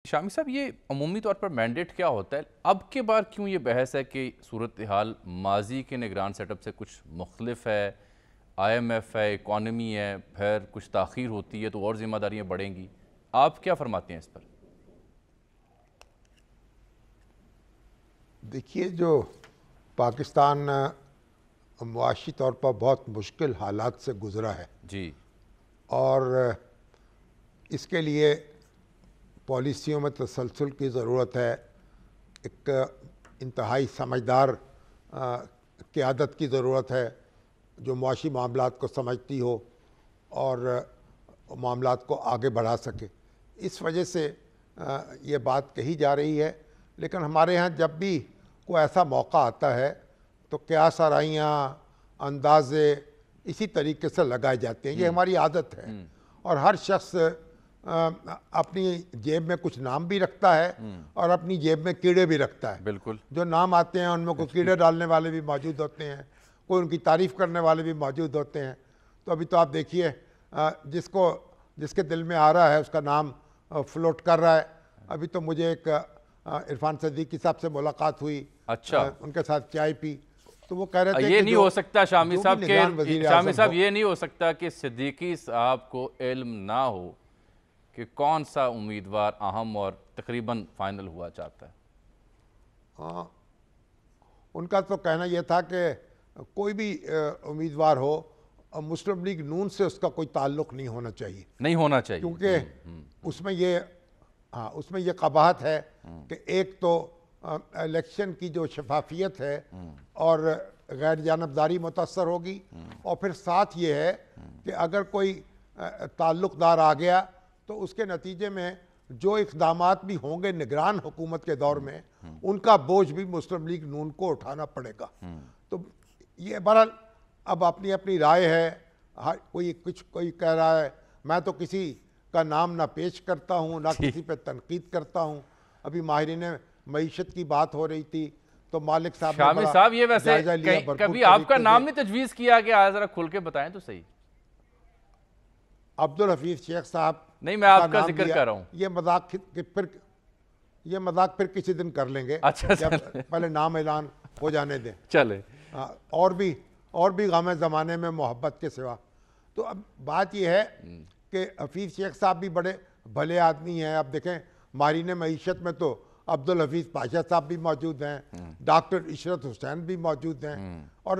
शामी साहब, ये अमूमी तौर पर मैंडेट क्या होता है? अब के बार क्यों ये बहस है कि सूरत हाल माजी के निगरान सेटअप से कुछ मुख्तलिफ है, IMF है, इकॉनमी है, फिर कुछ ताख़ीर होती है तो और ज़िम्मेदारियाँ बढ़ेंगी। आप क्या फरमाते हैं इस पर? देखिए, जो पाकिस्तान मुआशी तौर पर बहुत मुश्किल हालात से गुज़रा है जी। और इसके लिए पॉलिसियों में तसलसल की ज़रूरत है। एक इंतहाई समझदार क़यादत की ज़रूरत है जो मुआशी मामलात को समझती हो और मामलात को आगे बढ़ा सके। इस वजह से ये बात कही जा रही है, लेकिन हमारे यहाँ जब भी कोई ऐसा मौका आता है तो क़यास आराइयाँ, अंदाज़े इसी तरीके से लगाए जाते हैं। ये हमारी आदत है और हर शख्स अपनी जेब में कुछ नाम भी रखता है और अपनी जेब में कीड़े भी रखता है। बिल्कुल। जो नाम आते हैं उनमें कोई कीड़े डालने वाले भी मौजूद होते हैं, कोई उनकी तारीफ़ करने वाले भी मौजूद होते हैं। तो अभी तो आप देखिए, जिसके दिल में आ रहा है उसका नाम फ्लोट कर रहा है। अभी तो मुझे एक इरफान सिद्दीकी साहब से मुलाकात हुई। अच्छा। उनके साथ चाय पी तो वो कह रहे थे ये कि नहीं हो सकता शामी साहब ये नहीं हो सकता कि सिद्दीकी साहब को इल्म ना हो कि कौन सा उम्मीदवार अहम और तकरीबन फाइनल हुआ चाहता है। हाँ, उनका तो कहना यह था कि कोई भी उम्मीदवार हो, मुस्लिम लीग नून से उसका कोई ताल्लुक़ नहीं होना चाहिए। नहीं होना चाहिए क्योंकि उसमें ये कबाहत है कि एक तो इलेक्शन की जो शफाफियत है और गैर जानबदारी मुतअस्सर होगी, और फिर साथ ये है कि अगर कोई ताल्लुक़दार आ गया तो उसके नतीजे में जो इक़दामात भी होंगे निगरान हुकूमत के दौर में, उनका बोझ भी मुस्लिम लीग नून को उठाना पड़ेगा। तो ये बहरहाल अब अपनी अपनी राय है। कोई कह रहा है मैं तो किसी का नाम ना पेश करता हूँ ना किसी पे तनकीद करता हूँ। अभी माहिरीन मईशत की बात हो रही थी तो मालिक साहब शामी साहब, ये वैसे कभी आपका नाम नहीं तजवीज़ किया गया? ज़रा खुल के बताएं तो सही। अब्दुल हफीज शेख साहब नहीं, मैं आपका जिक्र कर रहा हूँ। ये मजाक फिर किसी दिन कर लेंगे। अच्छा, जब पहले नाम ऐलान हो जाने दें। चले। और भी गम ज़माने में मोहब्बत के सिवा। तो अब बात यह है कि हफीज़ शेख साहब भी बड़े भले आदमी हैं। अब देखें, मारीन मईशत में तो अब्दुल हफीज़ पाशा साहब भी मौजूद हैं, डॉक्टर इशरत हुसैन भी मौजूद हैं। और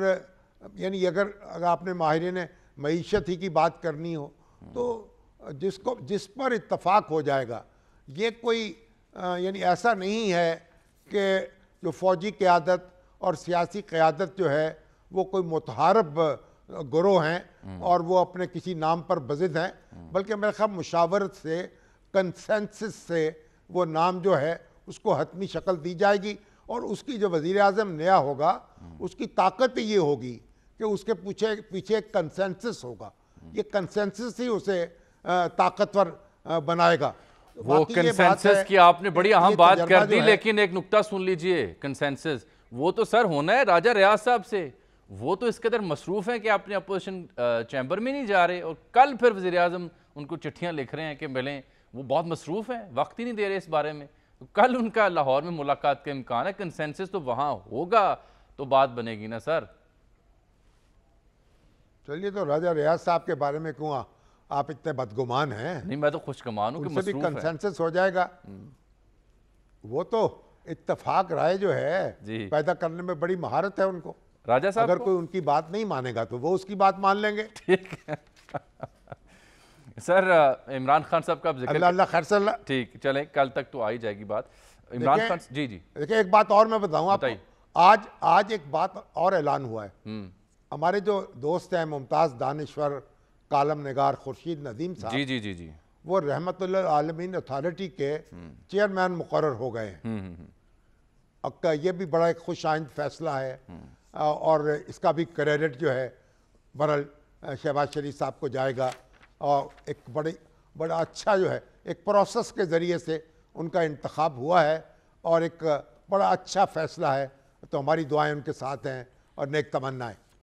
यानी अगर आपने माहिरीन मईशत ही की बात करनी हो तो जिस पर इत्तफाक हो जाएगा, ये कोई यानी ऐसा नहीं है कि जो फ़ौजी क़यादत और सियासी क़यादत जो है वो कोई मुतहारब गिरोह हैं और वो अपने किसी नाम पर बज़िद हैं, बल्कि मेरे ख्याल मुशावरत से, कंसेंसस से वो नाम जो है उसको हतमी शक्ल दी जाएगी। और उसकी जो वज़ीर आज़म नया होगा उसकी ताकत ये होगी कि उसके पीछे एक कंसेंसस होगा। ये कंसेंसस ही उसे ताकतवर बनाएगा। वो कंसेंसस की आपने बड़ी अहम बात कर दी, लेकिन एक नुक्ता सुन लीजिए। कंसेंसस वो तो सर होना है राजा रियाज साहब से। वो तो इस कदर मसरूफ़ हैं कि अपने अपोजिशन चैम्बर में नहीं जा रहे, और कल फिर वज़ीर आज़म उनको चिट्ठियाँ लिख रहे हैं कि मिलें। वो बहुत मसरूफ़ हैं, वक्त ही नहीं दे रहे इस बारे में। तो कल उनका लाहौर में मुलाकात का इम्कान है। कंसेंसस तो वहाँ होगा तो बात बनेगी ना सर। चलिए, तो राजा रियाज साहब के बारे में क्यों आप इतने बदगुमान हैं? नहीं, मैं तो खुशगुमान हूं कि उनसे भी कंसेंसस हो जाएगा। वो तो इत्तफाक राय जो है पैदा करने में बड़ी महारत है उनको। राजा साहब अगर कोई उनकी बात नहीं मानेगा तो वो उसकी बात मान लेंगे। ठीक है। सर, इमरान खान साहब का जिक्र अल्लाह खैर। ठीक, चलें, कल तक तो आ ही जाएगी बात। इमरान खान जी देखिए, एक बात और मैं बताऊं आपको। आज एक बात और ऐलान हुआ है। हमारे जो दोस्त हैं मुमताज़ दानिश्वर कालम निगार खुर्शीद नदीम साहब, जी, वो रहमतुल्लिल आलमीन अथॉरिटी के चेयरमैन मुकर्रर हो गए हैं। अब ये भी बड़ा एक खुश आइंद फैसला है और इसका भी क्रेडिट जो है बहरहाल शहबाज शरीफ साहब को जाएगा। और एक बड़ा अच्छा जो है एक प्रोसेस के ज़रिए से उनका इंतखाब हुआ है और एक बड़ा अच्छा फैसला है। तो हमारी दुआएं उनके साथ हैं और नेक तमन्नाएं।